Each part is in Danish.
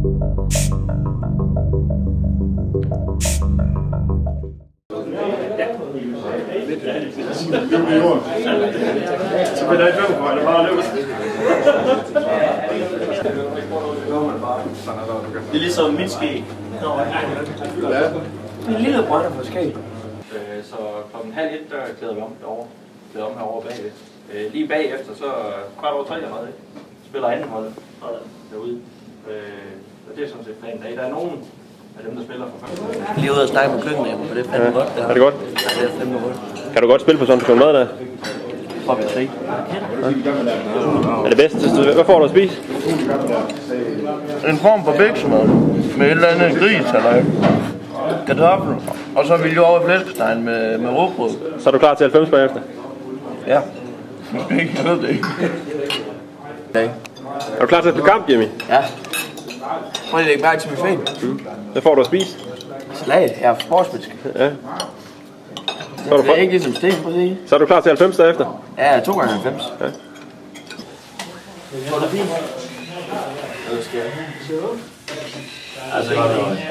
Så vil der ikke løbe på, eller bare løbe. Det er ligesom mit skæg. En lille brønde på skæg. Så klokken 12:30, der klæder vi om derovre. Klæder om herovre bagved. Lige bagefter, så 3:15 spiller anden hold derude. Og det er sådan set planen. Der er nogen af dem, der spiller for første. Lige ude og snakke med køkkenet, for det er fandme godt. Er det godt? Ja, det er fandme godt. Kan du godt spille på sådan en mad der? Prøv at se. Er det bedste? Hvad får du at spise? En form for bæksemad med et eller andet gris eller kartoffel. Og så vil jeg over i flæskestegen med råbrød. Så er du klar til 90 bagefter? Ja. Måske ikke, jeg ved det ikke. Okay. Er du klar til at spille kamp, Jimmy? Ja. Prøv lige at lægge mærke til min fan. Hvad får du at spise? Salat. Jeg er sportsmenneske. Ja. Det er ikke ligesom Sten, prøv at sige. Så er du klar til 90 derefter? Ja, 2 gange 90. Ja. Tror du fint? Altså,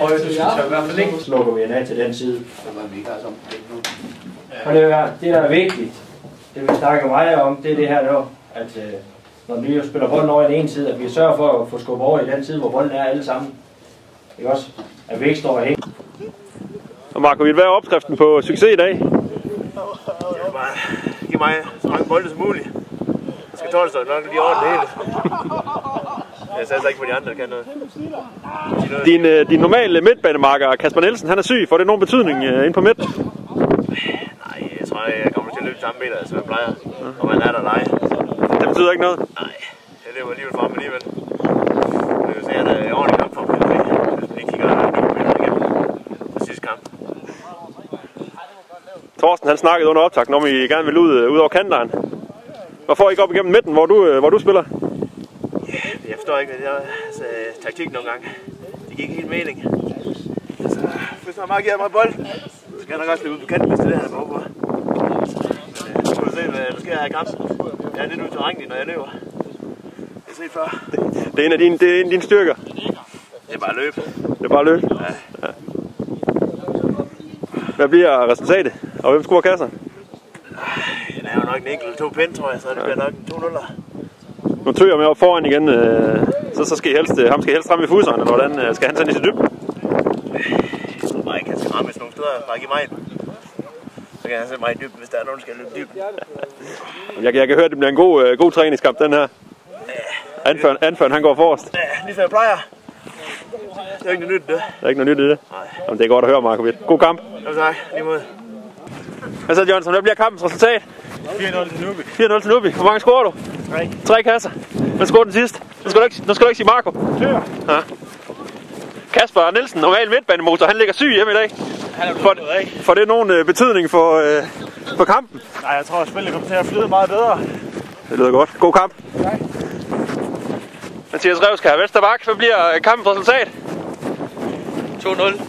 og du skal i hvert fald ikke slukke vi af til den side. Og det der er vigtigt, det vi snakker meget om, det er det her der, at når vi spiller bolden over i den ene side, at vi sørger for at få skubbet over i den side, hvor bolden er alle sammen. Ikke også? At vi ikke står og hænger. Og Marco, hvad er opskriften på succes i dag? Giv mig så mange bolde som muligt. Jeg skal tåle sig nok lige over det hele. Jeg satser ikke på de andre, der kan noget. Din normale midtbanemarker, Kasper Nielsen, han er syg. Får det nogen betydning inde på midt? Nej, jeg tror, jeg kommer til at løbe samme meter, som jeg plejer. Og man er der leje. Det betyder ikke noget? Nej, jeg løber alligevel frem alligevel. Jeg vil se, at jeg er ordentligt nok for at finde det. Hvis man ikke kigger igennem på sidste kamp. Thorsten, han snakkede under optakten om, at I gerne vil ud over kanteren. Hvorfor ikke op igennem midten, hvor du spiller? Jeg forstår ikke, hvad det er. Altså, taktik nogle gange. Det gik ikke helt mening. Altså, hvis man bare giver mig bold, så skal jeg nok også løbe ud på kanten, hvis det er det, han har behov for. Men så må du se, hvad der sker her i kampen. Jeg er lidt utilregnelig, når jeg løber. Jeg har set før. Det er en af dine styrker. Det er bare løb. Det er bare løb? Ja. Hvad bliver resultatet? Og hvem scorer kasser? Den er jo nok en enkelt eller 2 pind, tror jeg, så det bliver nok en 2-0'er. Nu tøger med op foran igen, så skal I helst ramme i fusseren, eller hvordan skal han sende i sit dyb? Jeg tror bare ikke, han skal ramme nogle steder, bare give mig ind. Så kan han sætte mig i dybden, hvis der er nogen, der skal løbe dybden. Jeg kan høre, at det bliver en god træningskamp, den her. Anføren, han går forrest. Ja, lige som jeg plejer. Det er ikke noget nyt, det. Der er ikke noget nyt i det? Nej. Jamen, det er godt at høre, Marco. God kamp. Jo, tak. Lige mod. Hvad så, Jonsson? Hvad bliver kampens resultat? 4-0 til Nubi. 4-0 til Nubi. Hvor mange scorer du? 3 kasser. Hvem scorede den sidste? Nu skal du ikke sige Marco. Ja. Kasper Nielsen, normal midtbanemotor, han ligger syg hjemme i dag. Får det nogen betydning for kampen? Nej, jeg tror, at spillet kommer til at flyde meget bedre. Det lyder godt. God kamp. Tak. Mathias Revskær, Vesterbak. Hvad bliver kampens resultat? 2-0.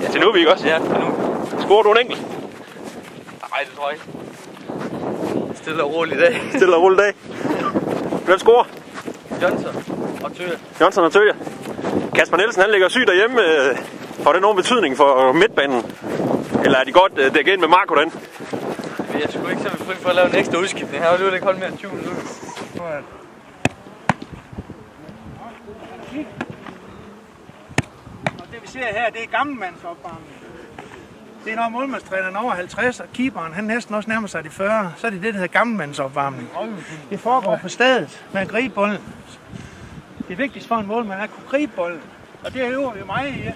Ja, til Nubi, ikke også? Ja, til Nubi. Scorer du en enkelt? Nej, det tror jeg ikke. Stille og rolig dag. Stille og rolig dag. Hvem scorer? Jonsson og Tøger. Kasper Nielsen, han ligger syg derhjemme. Får det nogen betydning for midtbanen? Eller er de godt dækket ind med Marco den? Jeg skulle ikke så fri for at lave en ekstra udskiftning. Jeg har jo alligevel ikke holdt mere end 20 minutter. Det vi ser her, det er gammelmandsopvarmning. Det er når målmandstræneren over 50, og keeperen han næsten også nærmer sig de 40, så er det det, der hedder gammelmandsopvarmning. Det foregår på stedet med at gribe bolden. Det vigtigste for en målmand er at kunne gribe bolden, og det øver vi meget i.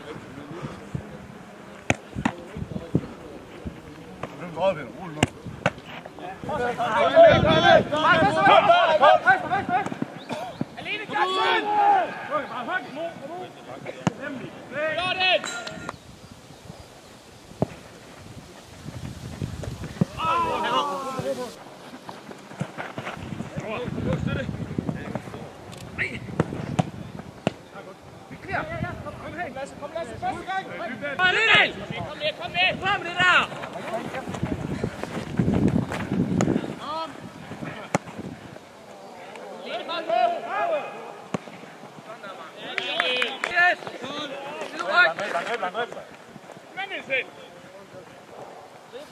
Kom med det der!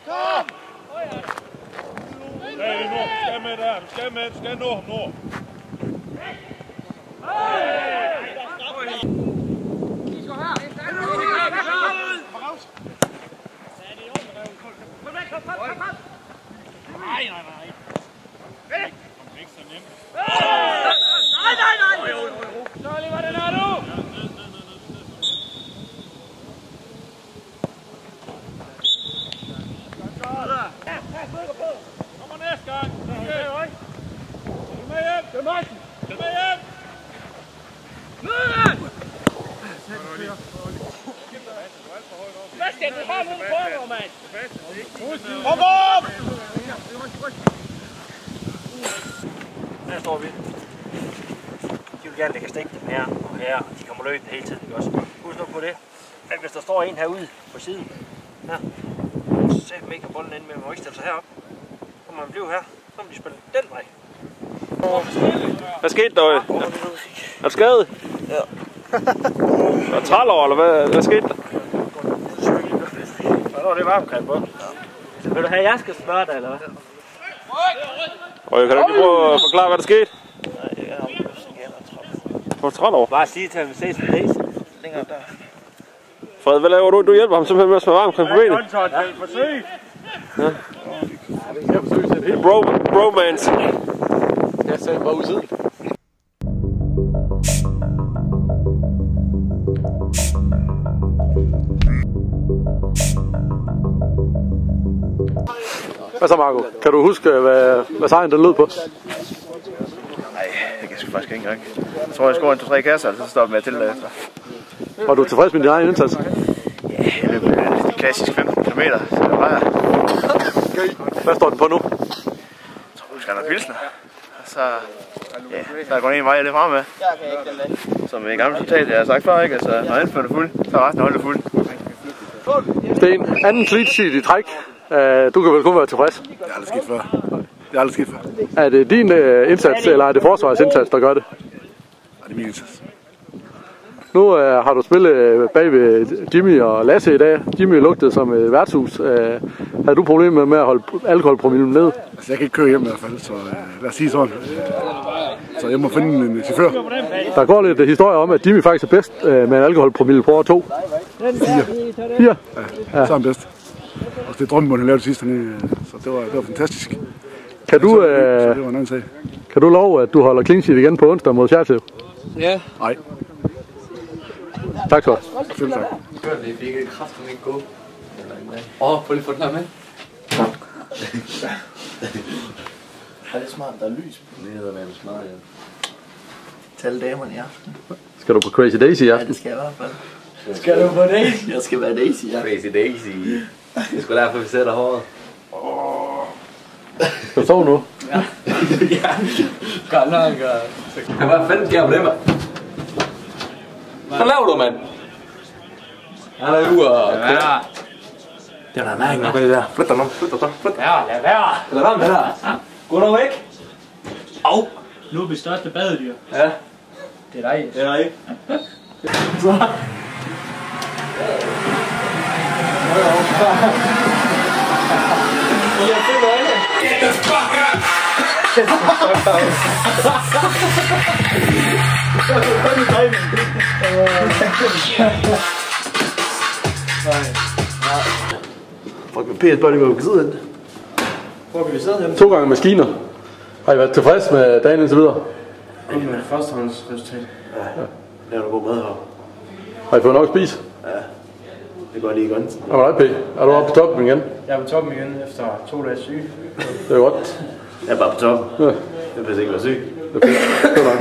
Kom! Hey, nu skal med der. Du skal nå ham nu. Charlie, hvad er det der nu? Kommer næste gang. Med hjem. Det er Martin. Med hjem. Hvad skal du have nogle prøver, mand? Kom op! Her står vi. De vil gerne lægge stik her og her. De kommer løbende hele tiden, ikke også? Husk nu på det, at hvis der står en herude på siden, her, så sætter man ikke bolden ind med, man må ikke stille sig herop. Så må man blive her, så må de spille den vej. Hvad skete der? Er du skadet? Ja. Er du træt over, eller hvad skete der? Så er det varmekræm på. Vil du have, jeg skal spørge dig, eller hvad? Og kan du lige prøve at forklare, hvad der skete? Nej, jeg er træt. Hvor er du træt over? Bare sige til ham, vi ses med Daisy. Længere der. Fred, hvad laver du? Du hjælper ham simpelthen med at smøre varmekræm på benet. Forsøg. Ja. Det er bromance. Jeg sagde bare ud siden. Hvad så, Marco? Kan du huske, hvad sejren den lød på? Nej, det kan jeg sgu faktisk ikke engang. Jeg tror, jeg scorer en 2-3 kasser, og så stopper med at tælle efter. Var du tilfreds med din egen indsats? Ja, jeg løb de klassiske 15 km, så det var jeg. Hvad står den på nu? Jeg tror, du skal have noget pilsner. Og så, ja, så er der en vej lidt frem med. Som i gamle citat, jeg har sagt før, ikke? Altså, når anden er fuld, så er resten af holdet fuld. Sten, anden clean sheet i træk. Du kan vel kun være tilfreds? Det er aldrig sket før. Det er aldrig sket før. Er det din indsats, eller er det forsvarets indsats, der gør det? Det er min indsats. Nu har du spillet bag ved Jimmy og Lasse i dag. Jimmy lugtede som et værtshus. Havde du problemer med at holde alkoholpromillen ned? Altså, jeg kan ikke køre hjem i hvert fald, så lad os sige sådan. Så jeg må finde en chauffør. Der går lidt historier om, at Jimmy faktisk er bedst med en alkoholpromille på over 2. 4? Ja, så er han bedst. Og det drømmemål, han lavede det sidste, så det var fantastisk. Kan du, så det var en anden sag. Kan du love, at du holder clean sheet igen på onsdag mod Sjertlev? Ja. Nej. Tak så. Selv tak. Det fik ikke kraften ikke gå. Prøv lige at få den her med. Er det smart, der er lys? Det hedder med smart, ja. Tal damerne i aften. Skal du på Crazy Daisy i aften? Ja, det skal jeg i hvert fald. Skal du på Daisy? Jeg skal være Daisy, ja. Crazy Daisy. Det er sgu derfor, vi sætter håret. Skal du sove nu? Ja. Ja. Godt nok. Hvad fanden sker der med det, mand? Hvad laver du, mand? Han er ude og køre. Det er da mærke nok, det der. Flyt dig nu. Flyt dig så. Flyt dig. Ja, lad være. Lad være med det der. Gå nu væk. Au. Nu er vi største badedyr. Ja. Det er dig. Det er dig. Så. Get the fuck up! Fuck med PS, bare det var jo givet den. Hvor kan vi sidde henne? 2 gange maskiner. Har I været tilfreds med dagen indtil videre? Ikke med førstehåndsresultat. Ja, det er noget god mad her. Har I fået nok at spise? Ja, det går lige godt. Er du Er du oppe på toppen igen? Jeg er på toppen igen efter 2 dages syge. Det er godt. Jeg er bare på toppen. Ja. Jeg vil ikke være syg. Det er fint. Det er nok.